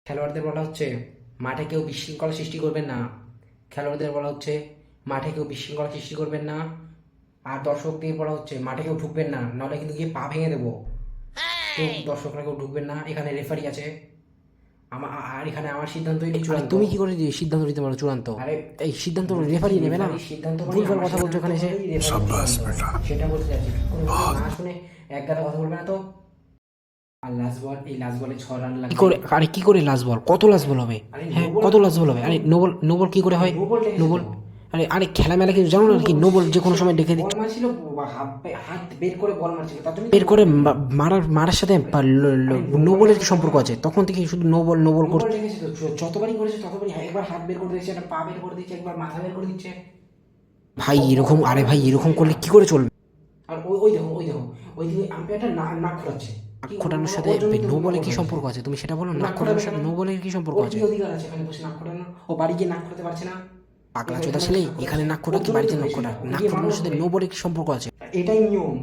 খেলোয়াড়দের বলা হচ্ছে মাঠে কেউ বিশৃঙ্খলা সৃষ্টি করবেন না। খেলোয়াড়দের বলা হচ্ছে মাঠে কেউ বিশৃঙ্খলা সৃষ্টি করবেন না। আর দর্শকদের বলা হচ্ছে মাঠে কেউ ঢুকবেন না, নাহলে কিন্তু গিয়ে পা ভেঙে দেবো। তো দর্শকরা কেউ ঢুকবেন না, এখানে রেফারি আছে। আর এখানে আমার সিদ্ধান্ত চূড়ান্ত। তুমি কি করে সিদ্ধান্ত নিতে পারো চূড়ান্ত? আরে এই সিদ্ধান্ত রেফারি নেবে না? সিদ্ধান্ত ভুলভাল কথা বলছো এখানে এসে। সেটা বলতে চাচ্ছি, না শুনে এক গাদা কথা বলবে না তো। আর লাস্ট বল, এই লাস্ট বলে 6 রান কি লাগবে। করে? আরে কি করে লাস্ট বল? কত লাস্ট বল হবে? হ্যাঁ, কত লাস্ট বল হবে? আরে নোবল নোবল কি করে হয়? নোবল আরে আরে খেলা মেলা কিছু জানো না কি? নোবল যে কোনো সময় ডেকে দিচ্ছে। বল মারছিল, হাত বের করে বল মারছিল, তার জন্য বের করে মারার সাথে নোবলের কি সম্পর্ক আছে? তখন থেকে শুধু নোবল নোবল করছে। রেখেছে তো, যতবারই করেছে ততবারই একবার হাত বের করে দিচ্ছে, একটা পা বের করে দিচ্ছে, একবার মাথা বের করে দিচ্ছে। ভাই এরকম, আরে ভাই এরকম করলে কি করে চলবে? আর ওই দেখো ওইদিকে আম্পায়ারটা নাক খোলাচ্ছে। নাক খোটানোর সাথে নোবলের কি সম্পর্ক আছে? তুমি সেটা বলো। নাক খোটানোর সাথে নোবলের কি সম্পর্ক আছে? অধিকার আছে এখানে বসে নাক খোটানো? ও বাড়ি গিয়ে নাক খোলাতে পারছে না? পাগলা চোদা ছেলে, এখানে নাক খোটা কি বাড়িতে নাক খোটা? নাক খোটানোর সাথে নোবলের কি সম্পর্ক আছে? এটাই নিয়ম,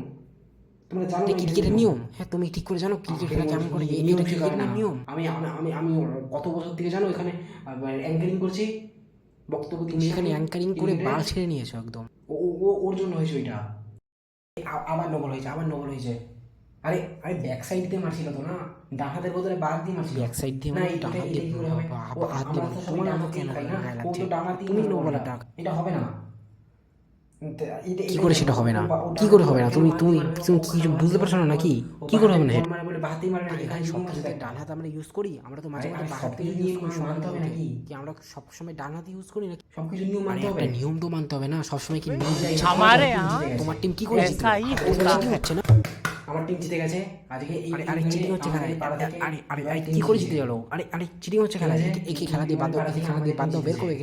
তোমরা জানো না? ক্রিকেটের নিয়ম? হ্যাঁ, তুমি ঠিক করে জানো ক্রিকেট খেলা কেমন করে? এটা ক্রিকেটের নিয়ম। আমি আমি আমি আমি কত বছর থেকে জানো এখানে অ্যাঙ্কারিং করছি, বক্তব্য তুমি দিচ্ছি। এখানে অ্যাঙ্কারিং করে বাল ছেড়ে নিয়েছো একদম। ওর জন্য হয়েছে ওইটা। আবার নোবল হয়েছে, আবার নোবল হয়েছে। আরে আরে ব্যাক সাইড দিয়ে মারছিল তো না, ডান হাতের বদলে বাঁ হাত দিয়ে মারছিল। ব্যাক সাইড দিয়ে না, মানে এটা ডান হাত দিয়ে কি করে হবে? হাত দিয়ে আমরা তো সবাই তোমার ডান নামও হাত কেন দিয়ে খাই না, গায়ে ও লাগছে? তো ডান হাত দিয়ে তুমি মারবে নোবলের না। ডাক। এটা হবে না। কি করে সেটা হবে না? কি করে হবে না? তুমি তুমি তুমি কি কিছু বুঝতে পারছো না নাকি? কি করে হবে না? বলে বাঁ হাতেই মারবে না, এখানে সব নিয়ম আছে দেখ। ডান হাত আমরা ইউজ করি, আমরা তো মাঝে মাঝে বাঁ হাত সবকিছু ইউজ নিয়ম করি। মানতে হবে নাকি? কি আমরা সব সময় ডান হাত ইউজ করি নাকি? সবকিছু নিয়ম আরে মানতে হবে। একটা নিয়ম তো মানতে হবে না সবসময়। কি নিয়ম? हमारे यहाँ তোমার টিম কি করে জিতলো? ऐसा ही होता চিটিং है। হচ্ছে না? আমার টিম জিতে গেছে আজকে। এই আরে আরে চিটিং হচ্ছে খেলায়। আরে আরে আরে কি করে জিতে গেল? আরে আরে চিটিং হচ্ছে খেলায়। একে খেলা দিয়ে বাদ দাও, একে খেলা দিয়ে বাদ দাও, বের করে